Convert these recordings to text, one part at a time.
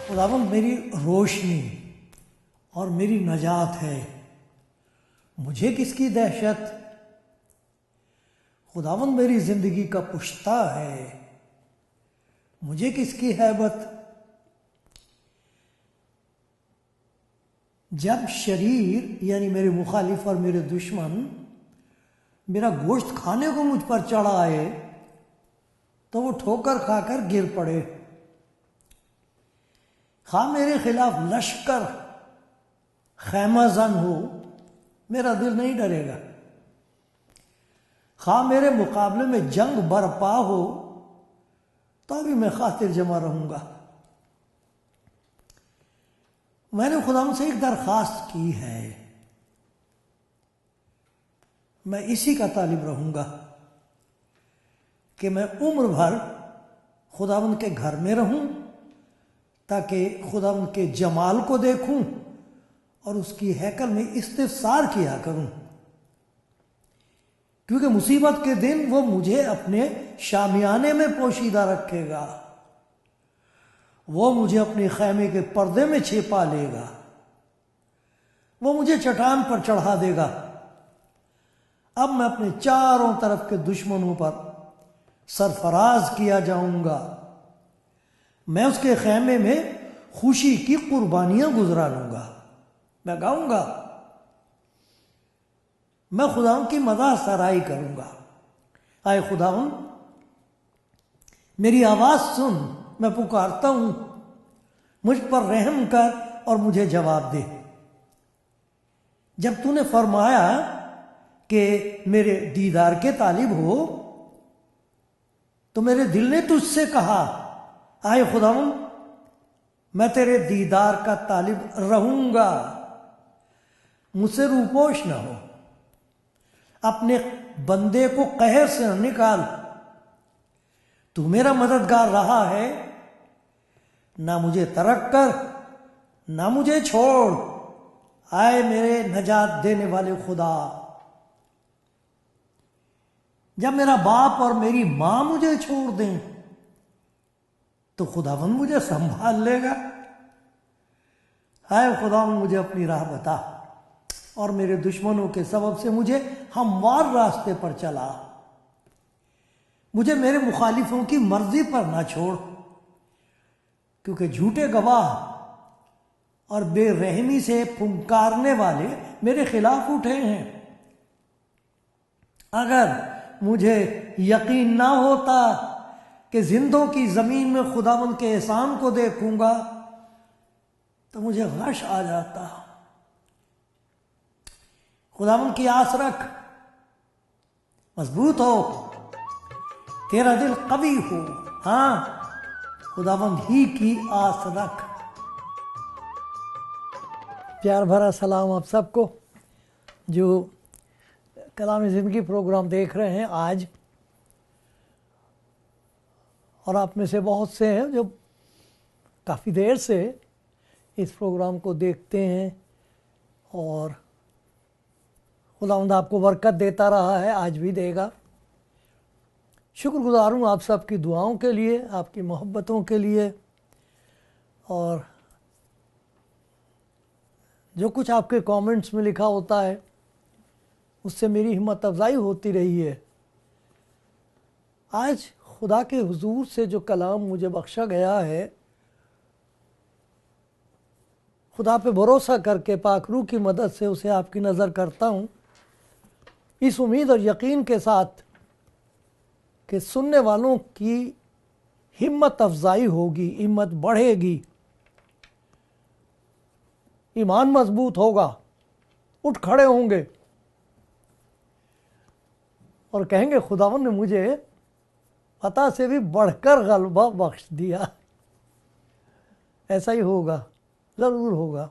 खुदावंद मेरी रोशनी और मेरी नजात है, मुझे किसकी दहशत। खुदावंद मेरी जिंदगी का पुश्ता है, मुझे किसकी हैबत। जब शरीर यानी मेरे मुखालिफ और मेरे दुश्मन मेरा गोश्त खाने को मुझ पर चढ़ा आए तो वो ठोकर खाकर गिर पड़े। हाँ मेरे खिलाफ लश्कर खैमाजन हो, मेरा दिल नहीं डरेगा। हाँ मेरे मुकाबले में जंग बरपा हो तो भी मैं खातिर जमा रहूंगा। मैंने खुदा से एक दरखास्त की है, मैं इसी का तालिब रहूंगा कि मैं उम्र भर खुदावंद के घर में रहूं ताकि खुदावंद के जमाल को देखूं और उसकी हैकल में इस्तिफसार किया करूं, क्योंकि मुसीबत के दिन वो मुझे अपने शामियाने में पोशीदा रखेगा, वो मुझे अपने खैमे के पर्दे में छिपा लेगा, वो मुझे चट्टान पर चढ़ा देगा। अब मैं अपने चारों तरफ के दुश्मनों पर सरफराज किया जाऊंगा। मैं उसके खैमे में खुशी की कुर्बानियां गुजरा लूंगा, मैं गाऊंगा, मैं खुदावन की मदाह सराई करूंगा। आए खुदावन मेरी आवाज सुन, मैं पुकारता हूं, मुझ पर रहम कर और मुझे जवाब दे। जब तूने फरमाया कि मेरे दीदार के तालिब हो तो मेरे दिल ने तुझसे कहा, आए खुदावन मैं तेरे दीदार का तालिब रहूंगा, मुझसे रूपोश न हो, अपने बंदे को कहर से न निकाल। तू मेरा मददगार रहा है, ना मुझे तरक कर ना मुझे छोड़। आए मेरे नजात देने वाले खुदा, जब मेरा बाप और मेरी मां मुझे छोड़ दें तो खुदावंद मुझे संभाल लेगा। हाय खुदावंद मुझे अपनी राह बता और मेरे दुश्मनों के सबब से मुझे हमवार रास्ते पर चला। मुझे मेरे मुखालिफों की मर्जी पर ना छोड़, क्योंकि झूठे गवाह और बेरहमी से फुंकारने वाले मेरे खिलाफ उठे हैं। अगर मुझे यकीन ना होता कि जिंदों की जमीन में खुदावंद के एहसान को देखूंगा तो मुझे गश आ जाता। खुदावंद की आस रख, मजबूत हो, तेरा दिल कवी हो। हाँ खुदावंद ही की आस रख। प्यार भरा सलाम आप सबको जो कलाम ज़िंदगी प्रोग्राम देख रहे हैं आज, और आप में से बहुत से हैं जो काफ़ी देर से इस प्रोग्राम को देखते हैं और खुदावंद आपको बरकत देता रहा है, आज भी देगा। शुक्रगुज़ार हूँ आप सबकी दुआओं के लिए, आपकी मोहब्बतों के लिए, और जो कुछ आपके कमेंट्स में लिखा होता है उससे मेरी हिम्मत अफजाई होती रही है। आज खुदा के हुजूर से जो कलाम मुझे बख्शा गया है, खुदा पे भरोसा करके पाक रूह की मदद से उसे आपकी नज़र करता हूँ, इस उम्मीद और यकीन के साथ कि सुनने वालों की हिम्मत अफजाई होगी, हिम्मत बढ़ेगी, ईमान मजबूत होगा, उठ खड़े होंगे और कहेंगे खुदावन ने मुझे पता से भी बढ़कर गलबा बख्श दिया। ऐसा ही होगा ज़रूर होगा।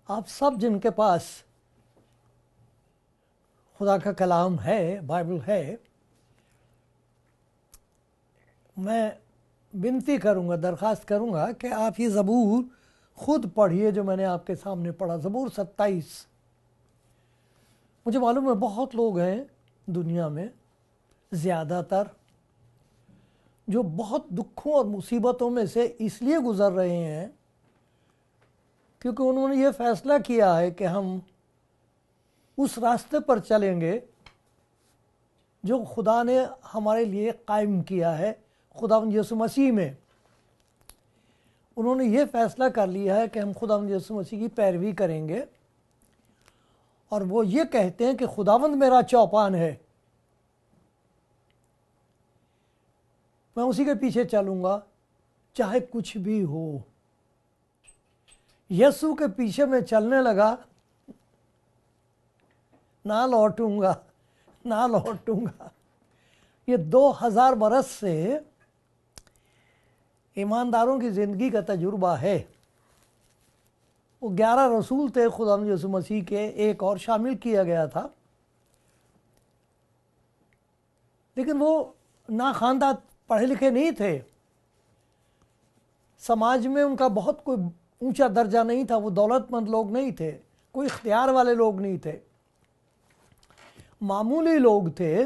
आप सब जिनके पास खुदा का कलाम है, बाइबल है, मैं विनती करूंगा, दरख्वास्त करूंगा कि आप ये ज़बूर खुद पढ़िए जो मैंने आपके सामने पढ़ा, ज़बूर 27। मुझे मालूम है बहुत लोग हैं दुनिया में, ज़्यादातर, जो बहुत दुखों और मुसीबतों में से इसलिए गुज़र रहे हैं क्योंकि उन्होंने ये फ़ैसला किया है कि हम उस रास्ते पर चलेंगे जो खुदा ने हमारे लिए कायम किया है, खुदावंद यीशु मसीह में। उन्होंने ये फ़ैसला कर लिया है कि हम खुदावंद यीशु मसीह की पैरवी करेंगे, और वो ये कहते हैं कि खुदावंद मेरा चौपान है, मैं उसी के पीछे चलूँगा चाहे कुछ भी हो। यीशु के पीछे मैं चलने लगा, ना लौटूंगा, ना लौटूंगा। ये 2000 बरस से ईमानदारों की ज़िंदगी का तजुर्बा है। वो 11 रसूल थे, खुदा यीशु मसीह के एक और शामिल किया गया था, लेकिन वो ना खानदान पढ़े लिखे नहीं थे, समाज में उनका बहुत कोई ऊंचा दर्जा नहीं था, वो दौलतमंद लोग नहीं थे, कोई इख्तियार वाले लोग नहीं थे, मामूली लोग थे।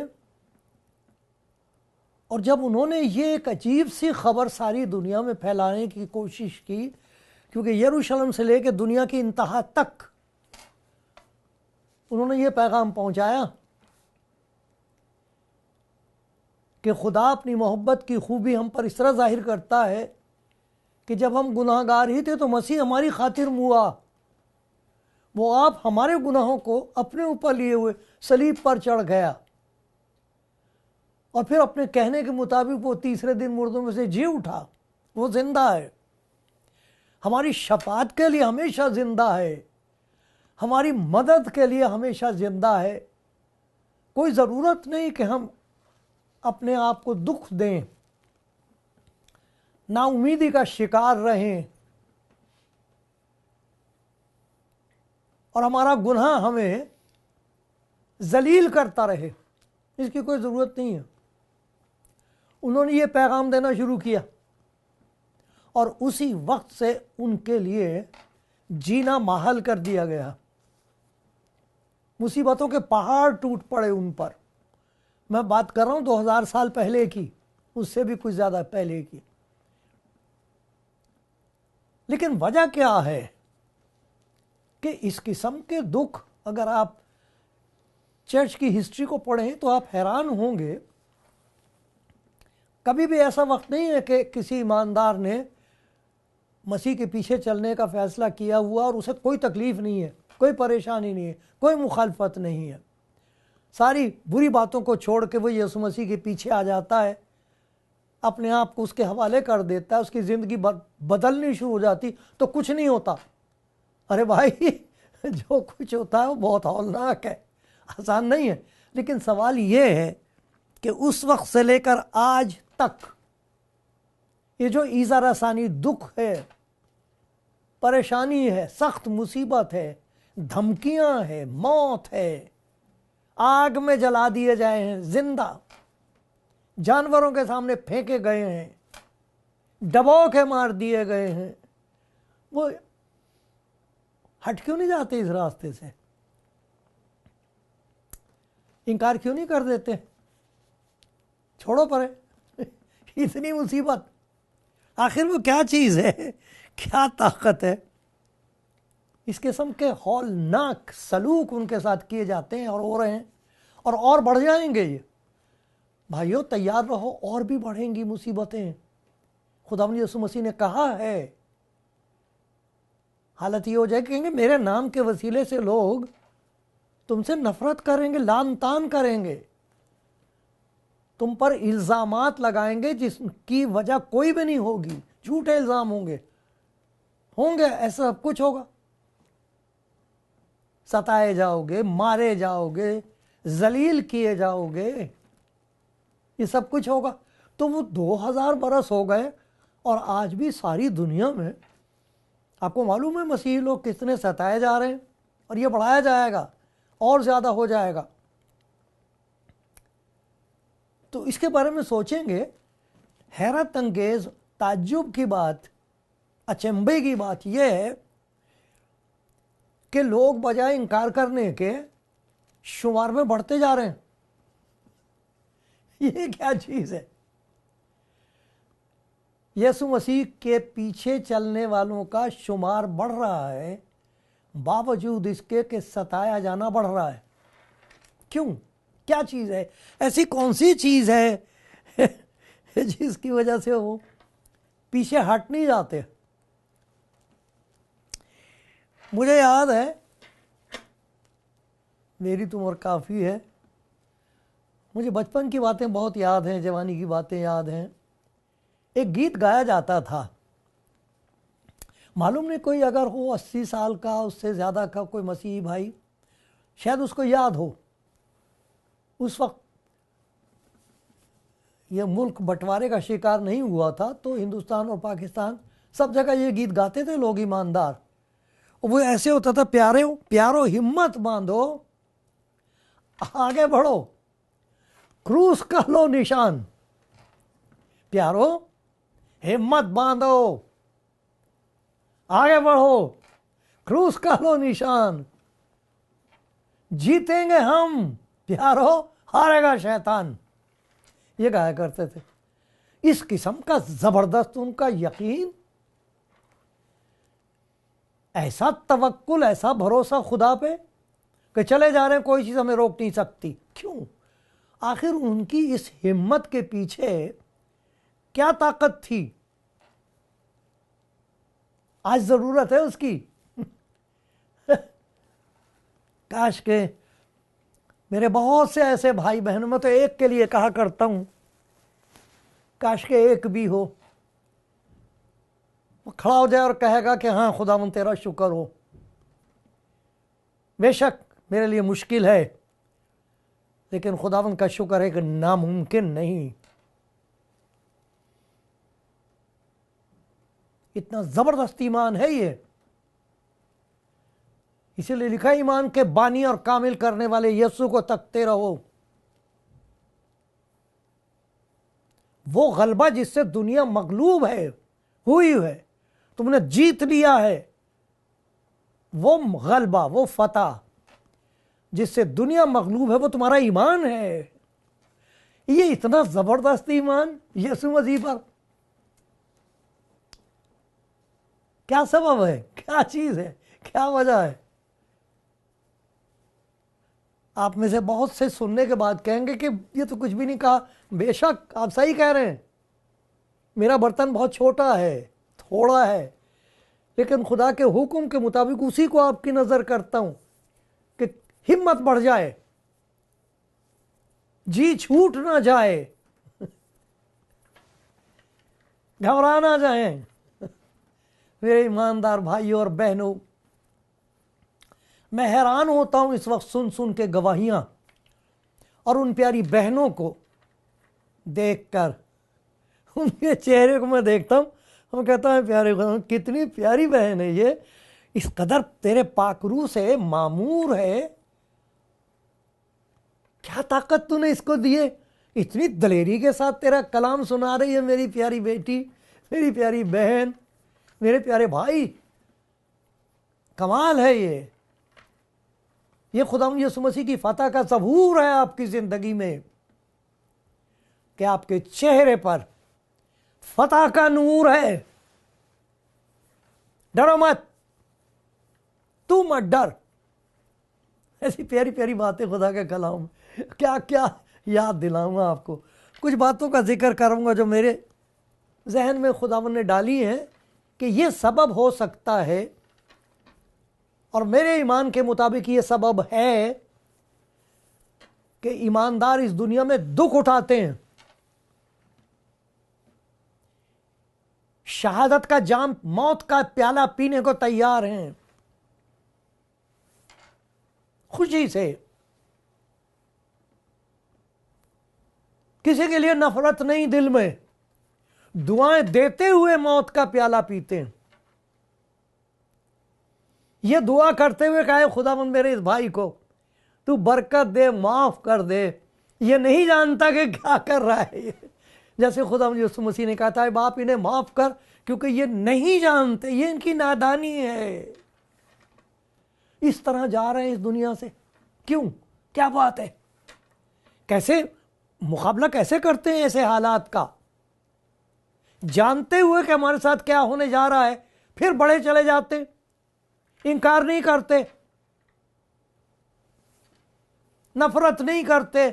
और जब उन्होंने ये एक अजीब सी खबर सारी दुनिया में फैलाने की कोशिश की, क्योंकि यरूशलेम से लेकर दुनिया की इंतहा तक उन्होंने ये पैगाम पहुंचाया कि खुदा अपनी मोहब्बत की खूबी हम पर इस तरह जाहिर करता है कि जब हम गुनाहगार ही थे तो मसीह हमारी खातिर मुआ, वो आप हमारे गुनाहों को अपने ऊपर लिए हुए सलीब पर चढ़ गया, और फिर अपने कहने के मुताबिक वो तीसरे दिन मुर्दों में से जी उठा, वो जिंदा है, हमारी शफाअत के लिए हमेशा जिंदा है, हमारी मदद के लिए हमेशा जिंदा है। कोई ज़रूरत नहीं कि हम अपने आप को दुख दें, नाउमीदी का शिकार रहें, और हमारा गुनाह हमें जलील करता रहे, इसकी कोई ज़रूरत नहीं है। उन्होंने ये पैगाम देना शुरू किया, और उसी वक्त से उनके लिए जीना महल कर दिया गया। मुसीबतों के पहाड़ टूट पड़े उन पर। मैं बात कर रहा हूँ 2000 साल पहले की, उससे भी कुछ ज़्यादा पहले की। लेकिन वजह क्या है कि इस किस्म के दुख, अगर आप चर्च की हिस्ट्री को पढ़ें तो आप हैरान होंगे। कभी भी ऐसा वक्त नहीं है कि किसी ईमानदार ने मसीह के पीछे चलने का फ़ैसला किया हुआ और उसे कोई तकलीफ़ नहीं है, कोई परेशानी नहीं है, कोई मुखालफत नहीं है, सारी बुरी बातों को छोड़ के वो यीशु मसीह के पीछे आ जाता है, अपने आप को उसके हवाले कर देता है, उसकी ज़िंदगी बदलनी शुरू हो जाती, तो कुछ नहीं होता। अरे भाई, जो कुछ होता है वो बहुत हौलनाक है, आसान नहीं है। लेकिन सवाल ये है कि उस वक्त से लेकर आज तक ये जो ईज़ा रसानी दुख है, परेशानी है, सख्त मुसीबत है, धमकियां है, मौत है, आग में जला दिए जाए हैं, जिंदा जानवरों के सामने फेंके गए हैं, दबो के मार दिए गए हैं, वो हट क्यों नहीं जाते इस रास्ते से? इनकार क्यों नहीं कर देते? छोड़ो परे इतनी मुसीबत, आखिर वो क्या चीज़ है, क्या ताकत है? इस किस्म के हौलनाक सलूक उनके साथ किए जाते हैं और हो रहे हैं, और बढ़ जाएंगे ये। भाइयों तैयार रहो, और भी बढ़ेंगी मुसीबतें। खुदावंद यीशु मसीह ने कहा है, हालत ये हो जाए कहेंगे मेरे नाम के वसीले से लोग तुमसे नफरत करेंगे, लान तान करेंगे, तुम पर इल्जामात लगाएंगे जिसकी वजह कोई भी नहीं होगी, झूठे इल्जाम होंगे, ऐसा सब कुछ होगा। सताए जाओगे, मारे जाओगे, जलील किए जाओगे, ये सब कुछ होगा। तो वो 2000 बरस हो गए और आज भी सारी दुनिया में आपको मालूम है मसीही लोग कितने सताए जा रहे हैं, और ये बढ़ाया जाएगा और ज़्यादा हो जाएगा। तो इसके बारे में सोचेंगे, हैरत अंगेज ताज्जुब की बात, अचंभे की बात यह है कि लोग बजाय इनकार करने के शुमार में बढ़ते जा रहे हैं। ये क्या चीज़ है? यीशु मसीह के पीछे चलने वालों का शुमार बढ़ रहा है, बावजूद इसके कि सताया जाना बढ़ रहा है। क्यों? क्या चीज़ है? ऐसी कौन सी चीज़ है जिसकी वजह से वो पीछे हट नहीं जाते? मुझे याद है, मेरी तो उम्र काफ़ी है, मुझे बचपन की बातें बहुत याद हैं, जवानी की बातें याद हैं। एक गीत गाया जाता था, मालूम नहीं कोई अगर हो 80 साल का, उससे ज़्यादा का कोई मसीही भाई, शायद उसको याद हो। उस वक्त ये मुल्क बंटवारे का शिकार नहीं हुआ था, तो हिंदुस्तान और पाकिस्तान सब जगह ये गीत गाते थे लोग ईमानदार। वो ऐसे होता था, प्यारो हिम्मत बांधो, आगे बढ़ो, क्रूस का लो निशान। प्यारो हिम्मत बांधो, आगे बढ़ो, क्रूस का लो निशान, जीतेंगे हम प्यारो, हारेगा शैतान। ये गाया करते थे। इस किस्म का जबरदस्त उनका यकीन, ऐसा तवक्कुल, ऐसा भरोसा खुदा पे कि चले जा रहे हैं, कोई चीज़ हमें रोक नहीं सकती। क्यों? आखिर उनकी इस हिम्मत के पीछे क्या ताकत थी? आज ज़रूरत है उसकी। काश के मेरे बहुत से ऐसे भाई बहनों में, तो एक के लिए कहा करता हूँ, काश के एक भी हो, वो खड़ा हो जाए और कहेगा कि हाँ खुदावंद तेरा शुक्र हो। बेशक मेरे लिए मुश्किल है, लेकिन खुदावंद का शुक्र है कि नामुमकिन नहीं। इतना ज़बरदस्त ईमान है ये। इसीलिए लिखा, ईमान के बानी और कामिल करने वाले यीशु को तकते रहो। वो गलबा जिससे दुनिया मगलूब है, हुई है, तुमने जीत लिया है। वो गलबा, वो फतह जिससे दुनिया मगलूब है, वो तुम्हारा ईमान है। ये इतना ज़बरदस्त ईमान यीशु मसीह पर। क्या सबब है? क्या चीज़ है? क्या वजह है? आप में से बहुत से सुनने के बाद कहेंगे कि ये तो कुछ भी नहीं कहा। बेशक आप सही कह रहे हैं, मेरा बर्तन बहुत छोटा है, थोड़ा है, लेकिन खुदा के हुक्म के मुताबिक उसी को आपकी नज़र करता हूँ कि हिम्मत बढ़ जाए, जी छूट ना जाए, घबरा ना जाए। मेरे ईमानदार भाइयों और बहनों, मैं हैरान होता हूं इस वक्त सुन सुन के गवाहियां, और उन प्यारी बहनों को देखकर, उनके चेहरे को मैं देखता हूं, हम कहता है प्यारे कितनी प्यारी बहन है ये, इस कदर तेरे पाकरू से मामूर है, क्या ताकत तूने इसको दी है, इतनी दलेरी के साथ तेरा कलाम सुना रही है मेरी प्यारी बेटी, मेरी प्यारी बहन, मेरे प्यारे भाई। कमाल है ये खुदावंद यीशु मसीह की फतह का ज़बूर है आपकी ज़िंदगी में, कि आपके चेहरे पर फतह का नूर है। डरो मत, तू मत डर। ऐसी प्यारी प्यारी बातें खुदा के कलाम में, क्या क्या याद दिलाऊंगा आपको। कुछ बातों का जिक्र करूंगा जो मेरे जहन में खुदावन ने डाली हैं कि ये सबब हो सकता है, और मेरे ईमान के मुताबिक ये सबब है कि ईमानदार इस दुनिया में दुख उठाते हैं, शहादत का जाम, मौत का प्याला पीने को तैयार हैं, खुशी से, किसी के लिए नफरत नहीं दिल में, दुआएं देते हुए मौत का प्याला पीते हैं। ये दुआ करते हुए कहे खुदावंद मेरे इस भाई को तू बरकत दे, माफ कर दे, ये नहीं जानता कि क्या कर रहा है ये। जैसे खुदावंद यीशु मसीह ने कहा था बाप इन्हें माफ कर क्योंकि ये नहीं जानते, ये इनकी नादानी है। इस तरह जा रहे हैं इस दुनिया से, क्यों, क्या बात है? कैसे मुकाबला कैसे करते हैं ऐसे हालात का, जानते हुए कि हमारे साथ क्या होने जा रहा है, फिर बढ़े चले जाते, इनकार नहीं करते, नफरत नहीं करते।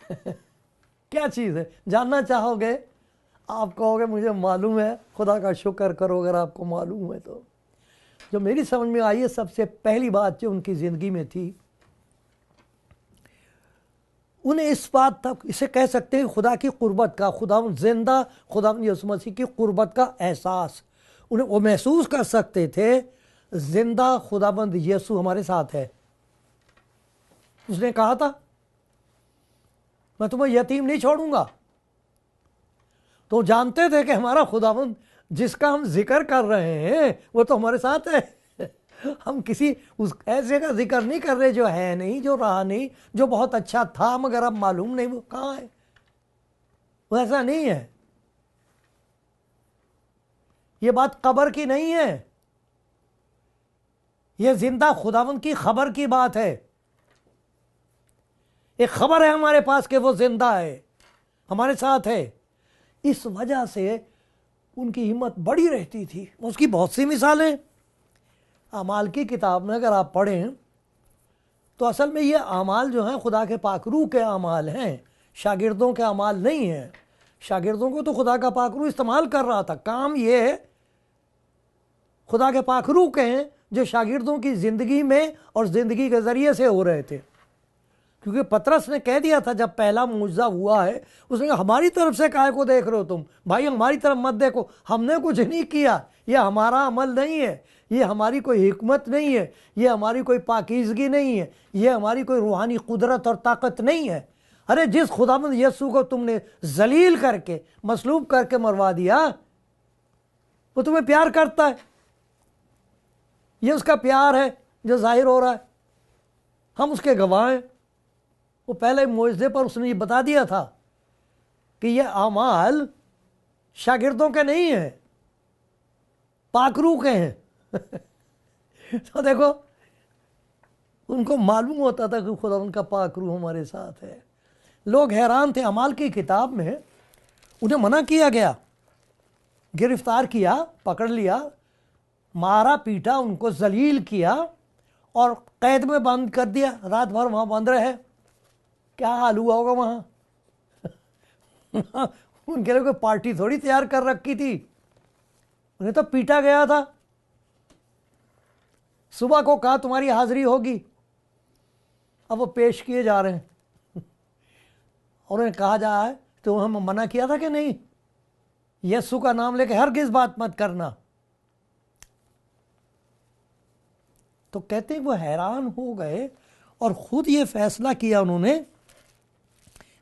क्या चीज है, जानना चाहोगे? आप कहोगे मुझे मालूम है। खुदा का शुक्र करो अगर आपको मालूम है तो। जो मेरी समझ में आई है, सबसे पहली बात जो उनकी जिंदगी में थी, उन्हें इस बात तक, इसे कह सकते हैं खुदा की कुर्बत का, खुदा जिंदा खुदा यीशु मसीह की कुर्बत का एहसास, उन्हें वो महसूस कर सकते थे जिंदा खुदाबंद यीशु हमारे साथ है। उसने कहा था मैं तुम्हें यतीम नहीं छोड़ूंगा। तो जानते थे कि हमारा खुदाबंद जिसका हम जिक्र कर रहे हैं वो तो हमारे साथ है। हम किसी उस ऐसे का जिक्र नहीं कर रहे जो है नहीं, जो रहा नहीं, जो बहुत अच्छा था मगर अब मालूम नहीं वो कहाँ है। वो ऐसा नहीं है। ये बात कब्र की नहीं है, ये जिंदा खुदावंद की खबर की बात है। एक खबर है हमारे पास कि वो जिंदा है, हमारे साथ है। इस वजह से उनकी हिम्मत बड़ी रहती थी। उसकी बहुत सी मिसालें अमाल की किताब में अगर आप पढ़ें तो असल में ये अमाल जो हैं खुदा के पाकरू के अमाल हैं, शागिर्दों के अमाल नहीं हैं। शागिर्दों को तो खुदा का पाकरू इस्तेमाल कर रहा था। काम ये खुदा के पाकरू के हैं जो शागिर्दों की ज़िंदगी में और ज़िंदगी के ज़रिए से हो रहे थे। क्योंकि पतरस ने कह दिया था जब पहला मुआजा हुआ है, उसने कहा हमारी तरफ से काहे को देख रहे हो तुम, भाई हमारी तरफ मत देखो, हमने कुछ नहीं किया, यह हमारा अमल नहीं है, ये हमारी कोई हिकमत नहीं है, ये हमारी कोई पाकीज़गी नहीं है, ये हमारी कोई रूहानी कुदरत और ताकत नहीं है। अरे जिस खुदावंद यीशु को तुमने जलील करके मसलूब करके मरवा दिया वो तुम्हें प्यार करता है। ये उसका प्यार है जो जाहिर हो रहा है, हम उसके गवाह हैं। वो पहले मुआज़े पर उसने ये बता दिया था कि ये अमाल शागिर्दों के नहीं है, पाकरू के हैं। तो देखो उनको मालूम होता था कि खुदा उनका पाकरू हमारे साथ है। लोग हैरान थे। अमाल की किताब में उन्हें मना किया गया, गिरफ्तार किया, पकड़ लिया, मारा पीटा, उनको जलील किया और कैद में बंद कर दिया। रात भर वहाँ बंद रहे। क्या हाल हुआ होगा वहाँ? उनके लिए कोई पार्टी थोड़ी तैयार कर रखी थी, उन्हें तो पीटा गया था। सुबह को कहा तुम्हारी हाजिरी होगी, अब वो पेश किए जा रहे हैं। और उन्हें कहा जा रहा है तो हम मना किया था कि नहीं, यीशु का नाम लेके हरगिज़ बात मत करना। तो कहते हैं वो हैरान हो गए और खुद ये फैसला किया उन्होंने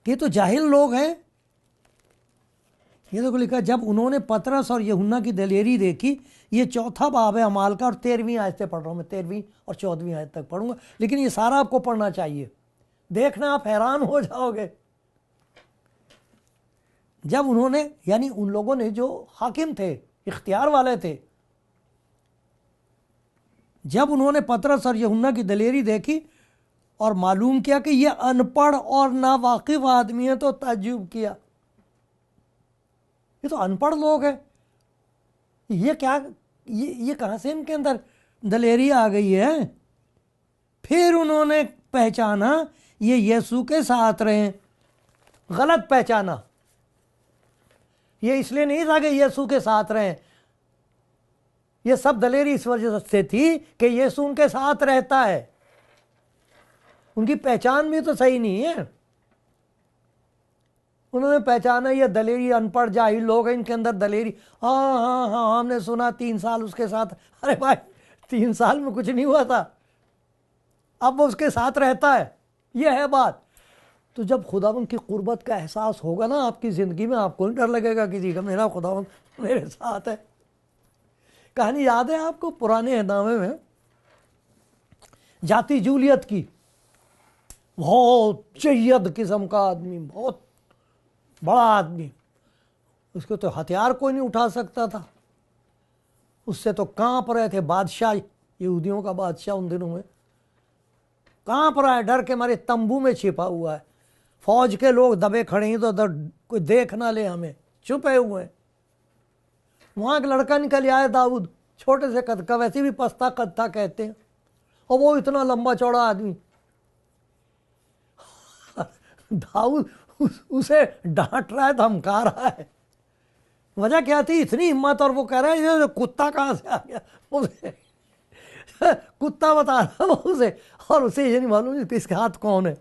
कि तो जाहिल लोग हैं। ये तो लिखा जब उन्होंने पतरस और यूहन्ना की दलेरी देखी, ये चौथा बाब है अमाल का और 13वीं आयत से पढ़ रहा हूँ मैं, 13वीं और 14वीं आयत तक पढ़ूंगा, लेकिन ये सारा आपको पढ़ना चाहिए, देखना आप हैरान हो जाओगे। जब उन्होंने, यानी उन लोगों ने जो हाकिम थे, इख्तियार वाले थे, जब उन्होंने पतरस और यूहन्ना की दलेरी देखी और मालूम किया कि ये अनपढ़ और नावाकिफ आदमी है तो ताज्जुब किया। ये तो अनपढ़ लोग हैं, ये क्या ये कहाँ से इनके अंदर दलेरी आ गई है। फिर उन्होंने पहचाना ये यीशु के साथ रहे। गलत पहचाना। ये इसलिए नहीं था कि यीशु के साथ रहे, ये सब दलेरी इस वजह से थी कि यीशु उनके साथ रहता है। उनकी पहचान भी तो सही नहीं है। उन्होंने पहचाना ये दलेरी, अनपढ़ जाहिल लोग हैं, इनके अंदर दलेरी। हाँ हाँ हाँ, हमने सुना 3 साल उसके साथ। अरे भाई 3 साल में कुछ नहीं हुआ था, अब वो उसके साथ रहता है, ये है बात। तो जब खुदावंद की कुर्बत का एहसास होगा ना आपकी ज़िंदगी में, आपको नहीं डर लगेगा किसी का, मेरा खुदावंद मेरे साथ है। कहानी याद है आपको पुराने नामे में जाति जूलियत की? बहुत जय्यद किस्म का आदमी, बहुत बड़ा आदमी, उसको तो हथियार कोई नहीं उठा सकता था, उससे तो कांप रहे थे बादशाह, यहूदियों का बादशाह उन दिनों में कांप रहा है, डर के मारे तंबू में छिपा हुआ है, फौज के लोग दबे खड़े हैं तो कोई देख ना ले हमें, छुपे हुए हैं। वहां एक लड़का निकल आया दाऊद, छोटे से कद का, वैसे भी पस्ता कद था कहते हैं, और वो इतना लंबा चौड़ा आदमी। दाऊद उसे डांट रहा है, धमका रहा है। वजह क्या थी? इतनी हिम्मत। और वो कह रहा है ये कुत्ता कहाँ से आ गया, उसे कुत्ता बता रहा है उसे, और उसे ये नहीं मालूम इसके हाथ कौन है।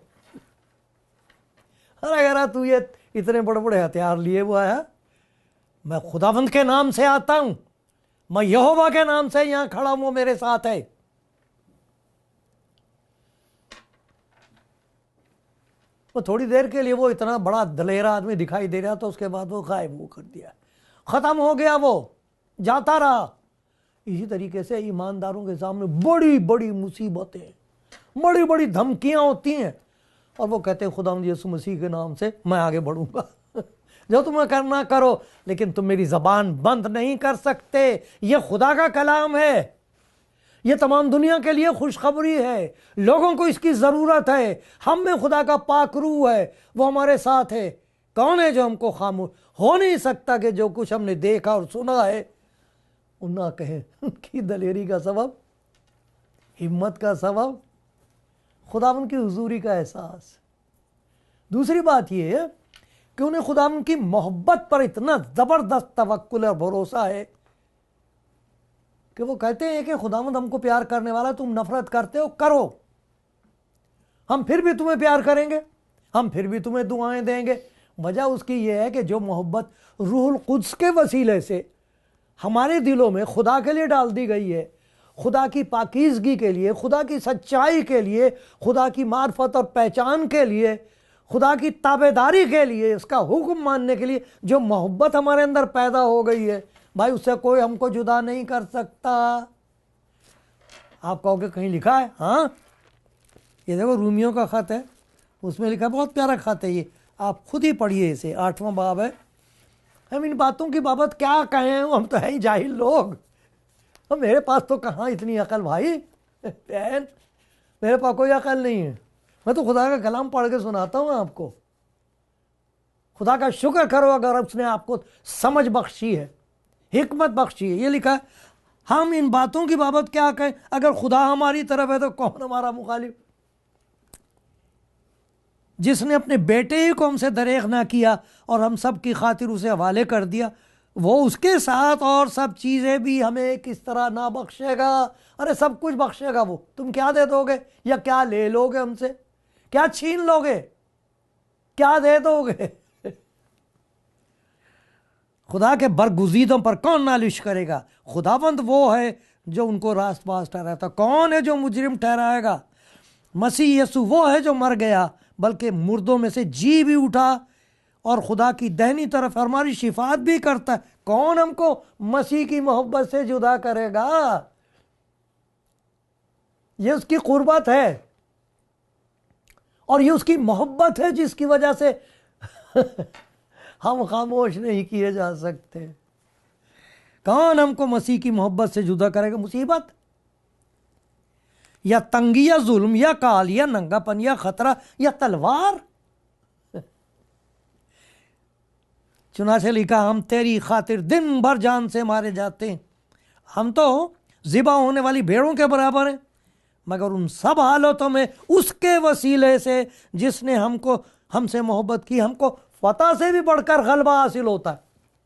अरे कह रहा तू ये इतने बड़े बड़े हथियार लिए हुआ है, मैं खुदावंद के नाम से आता हूं, मैं यहोवा के नाम से यहां खड़ा हूं, वो मेरे साथ है। वो थोड़ी देर के लिए वो इतना बड़ा दलेरा आदमी दिखाई दे रहा था, उसके बाद वो गायब वो कर दिया, खत्म हो गया, वो जाता रहा। इसी तरीके से ईमानदारों के सामने बड़ी बड़ी मुसीबतें, बड़ी बड़ी धमकियां होती हैं, और वो कहते हैं खुदावंद यीशु मसीह के नाम से मैं आगे बढ़ूंगा। जो तुम्हें करना करो, लेकिन तुम मेरी जबान बंद नहीं कर सकते। यह खुदा का कलाम है, यह तमाम दुनिया के लिए खुशखबरी है, लोगों को इसकी ज़रूरत है। हम में खुदा का पाक रूह है, वो हमारे साथ है। कौन है जो हमको खामोश? हो नहीं सकता कि जो कुछ हमने देखा और सुना है वो ना कहे। उनकी दलेरी का सबब, हिम्मत का सबब खुदावंद की हुजूरी का एहसास। दूसरी बात यह है कि उन्हें खुदावंद की मोहब्बत पर इतना ज़बरदस्त तवक्कुल और भरोसा है कि वो कहते हैं कि खुदावंद हमको प्यार करने वाला, तुम नफरत करते हो करो, हम फिर भी तुम्हें प्यार करेंगे, हम फिर भी तुम्हें दुआएं देंगे। वजह उसकी यह है कि जो मोहब्बत रूहुल कुद्स के वसीले से हमारे दिलों में खुदा के लिए डाल दी गई है, खुदा की पाकीज़गी के लिए, खुदा की सच्चाई के लिए, खुदा की मार्फत और पहचान के लिए, खुदा की ताबेदारी के लिए, उसका हुक्म मानने के लिए जो मोहब्बत हमारे अंदर पैदा हो गई है, भाई उससे कोई हमको जुदा नहीं कर सकता। आप कहोगे कहीं लिखा है? हाँ, ये देखो रूमियों का ख़त है, उसमें लिखा, बहुत प्यारा ख़त है ये, आप खुद ही पढ़िए इसे, 8वां बाब है। हम इन बातों की बाबत क्या कहें, हम तो है ही जाहिल लोग, अब मेरे पास तो कहाँ इतनी अकल भाई बहन, मेरे पास कोई अकल नहीं है। मैं तो खुदा का कलाम पढ़ के सुनाता हूँ आपको। खुदा का शुक्र करो अगर उसने आपको समझ बख्शी है, हिकमत बख्शी है। ये लिखा है, हम इन बातों की बाबत क्या कहें, अगर खुदा हमारी तरफ है तो कौन हमारा मुखालिफ। जिसने अपने बेटे ही को हमसे दरेग ना किया और हम सब की खातिर उसे हवाले कर दिया, वो उसके साथ और सब चीज़ें भी हमें किस तरह ना बख्शेगा। अरे सब कुछ बख्शेगा वो। तुम क्या दे दोगे या क्या ले लोगे हमसे, क्या छीन लोगे, क्या दे दोगे? खुदा के बरगुज़ीदों पर कौन नालिश करेगा? खुदावंद वो है जो उनको रास्त बाज ठहराता। कौन है जो मुजरिम ठहराएगा? मसीह यीशु वो है जो मर गया, बल्कि मुर्दों में से जी भी उठा और खुदा की दहनी तरफ हमारी शिफात भी करता है। कौन हमको मसीह की मोहब्बत से जुदा करेगा? ये उसकी कुर्बत है और ये उसकी मोहब्बत है जिसकी वजह से हम खामोश नहीं किए जा सकते। कौन हमको मसीह की मोहब्बत से जुदा करेगा? मुसीबत या तंगी या जुल्म या काल या नंगापन या खतरा या तलवार? चुनाचे लिखा, हम तेरी खातिर दिन भर जान से मारे जाते हैं, हम तो ज़िबा होने वाली भेड़ों के बराबर हैं, मगर उन सब हालतों में उसके वसीले से जिसने हमसे मोहब्बत की, हमको फतह से भी बढ़कर गलबा हासिल होता है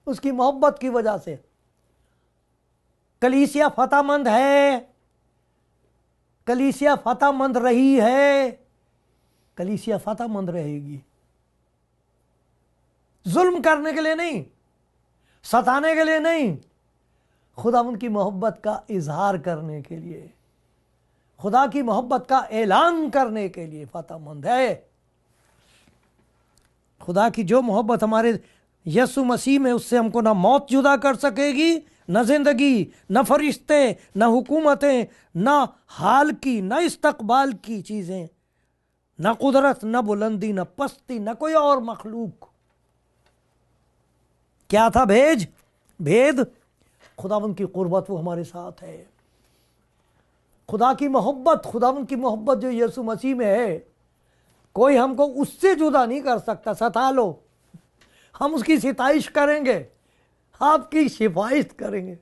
उसकी मोहब्बत की वजह से। कलीसिया फतहमंद है, कलीसिया फतहमंद रही है, कलीसिया फतहमंद रहेगी। जुल्म करने के लिए नहीं, सताने के लिए नहीं, खुदा उनकी मोहब्बत का इजहार करने के लिए, खुदा की मोहब्बत का ऐलान करने के लिए फतहमंद है। खुदा की जो मोहब्बत हमारे यीशु मसीह में, उससे हमको ना मौत जुदा कर सकेगी, न जिंदगी, न फरिश्ते, न हुकूमतें, न हाल की, न इस्तकबाल की चीजें, न कुदरत, न बुलंदी, न पस्ती, न कोई और मखलूक। क्या था भेद? खुदावंद की कुर्बत वो हमारे साथ है। खुदा की मोहब्बत, खुदावंद की मोहब्बत जो यीशु मसीह में है, कोई हमको उससे जुदा नहीं कर सकता। सता लो, हम उसकी सिताइश करेंगे, आपकी सिफारिश करेंगे,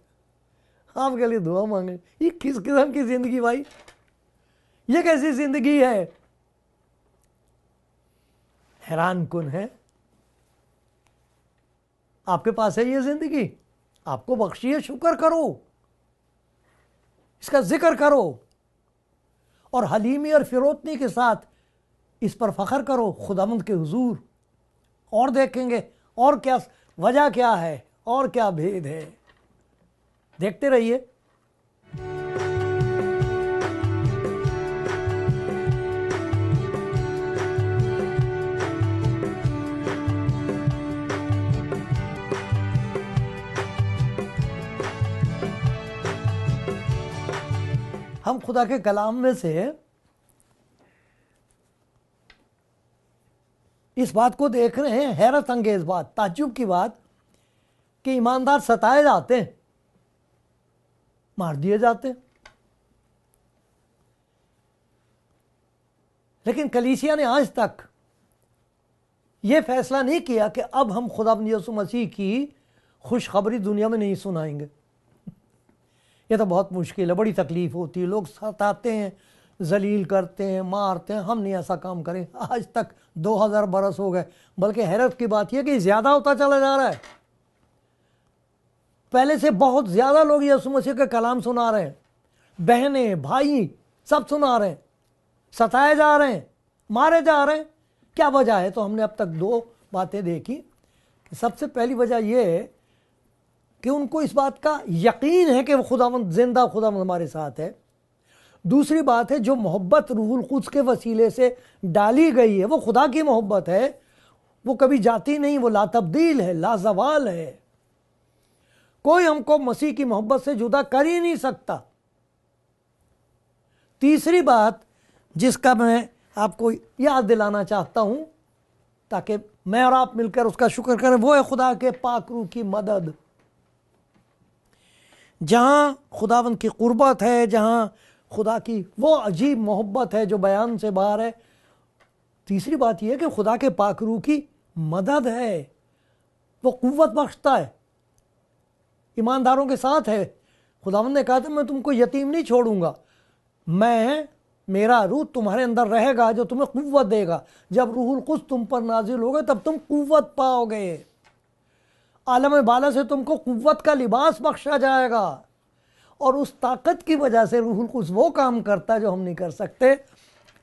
आपके लिए दुआ मांगेंगे। ये किस किस्म की जिंदगी भाई? ये कैसी जिंदगी है? हैरान कुन है। आपके पास है ये जिंदगी, आपको बख्शी है, शुक्र करो, इसका जिक्र करो और हलीमी और फिरोतनी के साथ इस पर फख्र करो खुदावंद के हुजूर। और देखेंगे और क्या वजह क्या है और क्या भेद है। देखते रहिए। हम खुदा के कलाम में से इस बात को देख रहे हैं, हैरत अंगेज बात, ताज्जुब की बात, कि ईमानदार सताए जाते हैं, मार दिए जाते हैं। लेकिन कलीसिया ने आज तक यह फैसला नहीं किया कि अब हम खुदा यीशु मसीह की खुशखबरी दुनिया में नहीं सुनाएंगे। यह तो बहुत मुश्किल है, बड़ी तकलीफ होती है, लोग सताते हैं, जलील करते हैं, मारते हैं। हम नहीं ऐसा काम करें। आज तक 2000 बरस हो गए, बल्कि हैरत की बात यह कि ज़्यादा होता चला जा रहा है। पहले से बहुत ज़्यादा लोग यीशु मसीह का कलाम सुना रहे हैं, बहनें भाई सब सुना रहे हैं, सताए जा रहे हैं, मारे जा रहे हैं। क्या वजह है? तो हमने अब तक दो बातें देखी। सबसे पहली वजह यह है कि उनको इस बात का यकीन है कि वो खुदावंद जिंदा खुदावंद हमारे साथ है। दूसरी बात है, जो मोहब्बत रूहुल कुद्स के वसीले से डाली गई है वो खुदा की मोहब्बत है, वो कभी जाती नहीं, वो लातब्दील है, लाजवाल है। कोई हमको मसीह की मोहब्बत से जुदा कर ही नहीं सकता। तीसरी बात जिसका मैं आपको याद दिलाना चाहता हूं ताकि मैं और आप मिलकर उसका शुक्र करें, वो है खुदा के पाक रूह की मदद। जहां खुदावंद की कुर्बत है, जहां खुदा की वो अजीब मोहब्बत है जो बयान से बाहर है। तीसरी बात यह है कि खुदा के पाक रूह की मदद है, वो कुव्वत बख्शता है, ईमानदारों के साथ है। खुदावंद ने कहा था मैं तुमको यतीम नहीं छोड़ूंगा, मेरा रूह तुम्हारे अंदर रहेगा जो तुम्हें कुव्वत देगा। जब रूहुल कुद्स तुम पर नाजिल होगा तब तुम कुव्वत पाओगे। आलम बाला से तुमको कुव्वत का लिबास बख्शा जाएगा और उस ताकत की वजह से रूहुल कुद्स वो काम करता है जो हम नहीं कर सकते।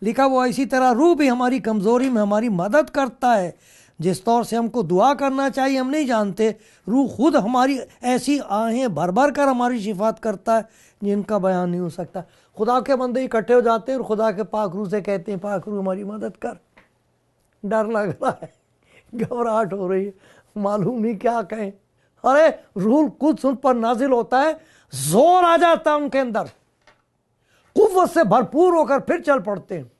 लिखा हुआ इसी तरह रूह भी हमारी कमज़ोरी में हमारी मदद करता है। जिस तौर से हमको दुआ करना चाहिए हम नहीं जानते, रूह खुद हमारी ऐसी आहें भर भर कर हमारी शिफात करता है जिनका बयान नहीं हो सकता। खुदा के बंदे इकट्ठे हो जाते हैं और खुदा के पाक रूह से कहते हैं पाक रूह हमारी मदद कर। डर लग रहा है, घबराहट हो रही है, मालूम नहीं क्या कहें। अरे रूहुल कुद्स उन पर नाजिल होता है, जोर आ जाता है उनके अंदर, कुव्वत से भरपूर होकर फिर चल पड़ते हैं।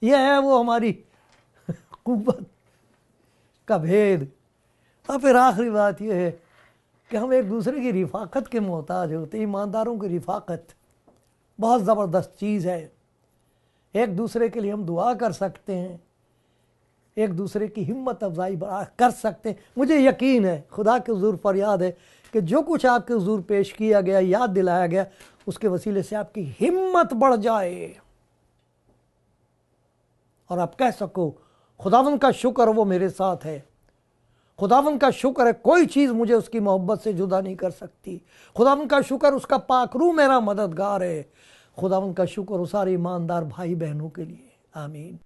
यह है वो हमारी कुव्वत का भेद। और फिर आखिरी बात यह है कि हम एक दूसरे की रिफाकत के मोहताज होते हैं। ईमानदारों की रिफाकत बहुत ज़बरदस्त चीज़ है। एक दूसरे के लिए हम दुआ कर सकते हैं, एक दूसरे की हिम्मत अफजाई कर सकते हैं। मुझे यकीन है, खुदा के हुजूर फरियाद है कि जो कुछ आपके हुजूर पेश किया गया, याद दिलाया गया, उसके वसीले से आपकी हिम्मत बढ़ जाए और आप कह सको खुदावंद का शुक्र वो मेरे साथ है, खुदावंद का शुक्र है कोई चीज़ मुझे उसकी मोहब्बत से जुदा नहीं कर सकती, खुदावंद का शुक्र उसका पाकरू मेरा मददगार है, खुदावंद का शुक्र उस सारे ईमानदार भाई बहनों के लिए। आमीन।